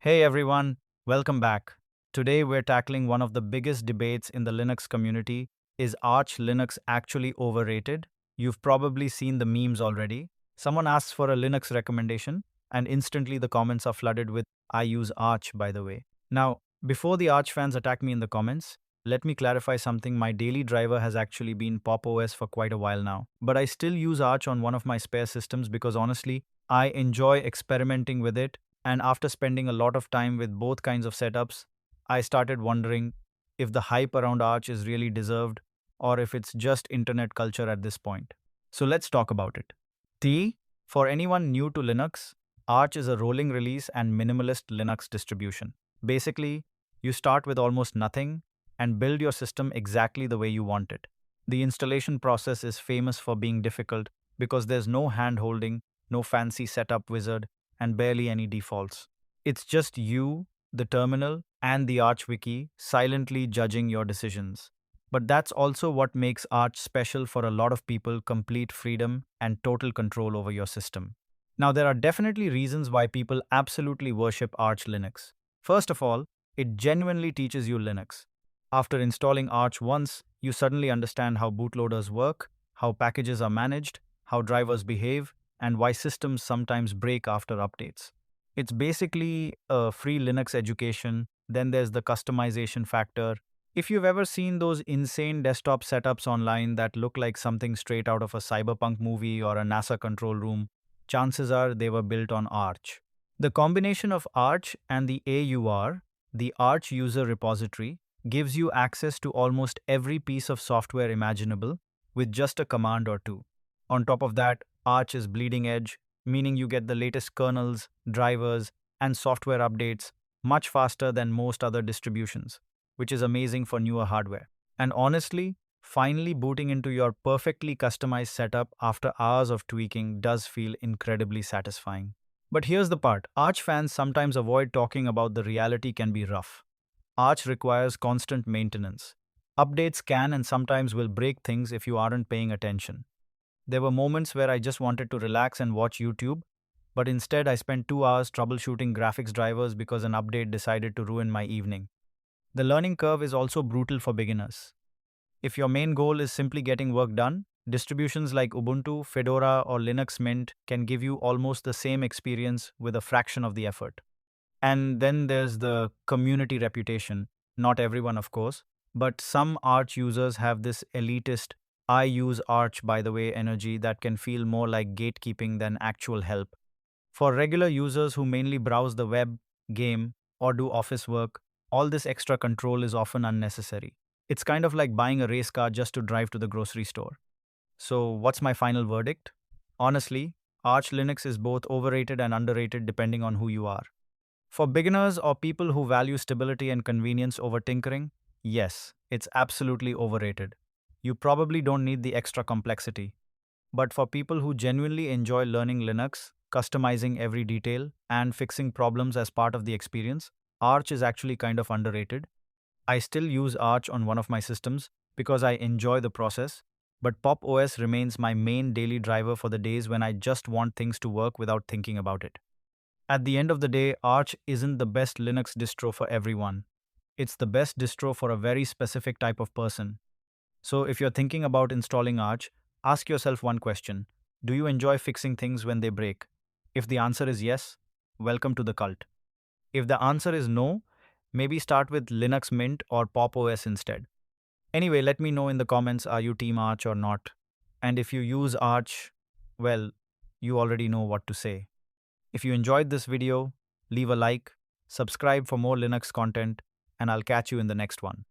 Hey everyone, welcome back. Today we're tackling one of the biggest debates in the Linux community. Is Arch Linux actually overrated? You've probably seen the memes already. Someone asks for a Linux recommendation, and instantly the comments are flooded with, I use Arch, by the way. Now, before the Arch fans attack me in the comments, let me clarify something. My daily driver has actually been Pop! OS for quite a while now. But I still use Arch on one of my spare systems because honestly, I enjoy experimenting with it, and after spending a lot of time with both kinds of setups, I started wondering if the hype around Arch is really deserved or if it's just internet culture at this point. So let's talk about it. T, for anyone new to Linux, Arch is a rolling release and minimalist Linux distribution. Basically, you start with almost nothing and build your system exactly the way you want it. The installation process is famous for being difficult because there's no hand holding, no fancy setup wizard, and barely any defaults. It's just you, the terminal, and the Arch wiki silently judging your decisions. But that's also what makes Arch special for a lot of people: complete freedom and total control over your system. Now, there are definitely reasons why people absolutely worship Arch Linux. First of all, it genuinely teaches you Linux. After installing Arch once, you suddenly understand how bootloaders work, how packages are managed, how drivers behave, and why systems sometimes break after updates. It's basically a free Linux education. Then there's the customization factor. If you've ever seen those insane desktop setups online that look like something straight out of a cyberpunk movie or a NASA control room, chances are they were built on Arch. The combination of Arch and the AUR, the Arch User Repository, gives you access to almost every piece of software imaginable with just a command or two. On top of that, Arch is bleeding edge, meaning you get the latest kernels, drivers, and software updates much faster than most other distributions, which is amazing for newer hardware. And honestly, finally booting into your perfectly customized setup after hours of tweaking does feel incredibly satisfying. But here's the part: Arch fans sometimes avoid talking about the reality can be rough. Arch requires constant maintenance. Updates can and sometimes will break things if you aren't paying attention. There were moments where I just wanted to relax and watch YouTube, but instead I spent 2 hours troubleshooting graphics drivers because an update decided to ruin my evening. The learning curve is also brutal for beginners. If your main goal is simply getting work done, distributions like Ubuntu, Fedora, or Linux Mint can give you almost the same experience with a fraction of the effort. And then there's the community reputation. Not everyone, of course, but some Arch users have this elitist, I use Arch by the way energy that can feel more like gatekeeping than actual help. For regular users who mainly browse the web, game, or do office work, all this extra control is often unnecessary. It's kind of like buying a race car just to drive to the grocery store. So, what's my final verdict? Honestly, Arch Linux is both overrated and underrated depending on who you are. For beginners or people who value stability and convenience over tinkering, yes, it's absolutely overrated. You probably don't need the extra complexity. But for people who genuinely enjoy learning Linux, customizing every detail, and fixing problems as part of the experience, Arch is actually kind of underrated. I still use Arch on one of my systems because I enjoy the process, but Pop! OS remains my main daily driver for the days when I just want things to work without thinking about it. At the end of the day, Arch isn't the best Linux distro for everyone. It's the best distro for a very specific type of person. So if you're thinking about installing Arch, ask yourself one question: do you enjoy fixing things when they break? If the answer is yes, welcome to the cult. If the answer is no, maybe start with Linux Mint or Pop! OS instead. Anyway, let me know in the comments, are you Team Arch or not? And if you use Arch, well, you already know what to say. If you enjoyed this video, leave a like, subscribe for more Linux content, and I'll catch you in the next one.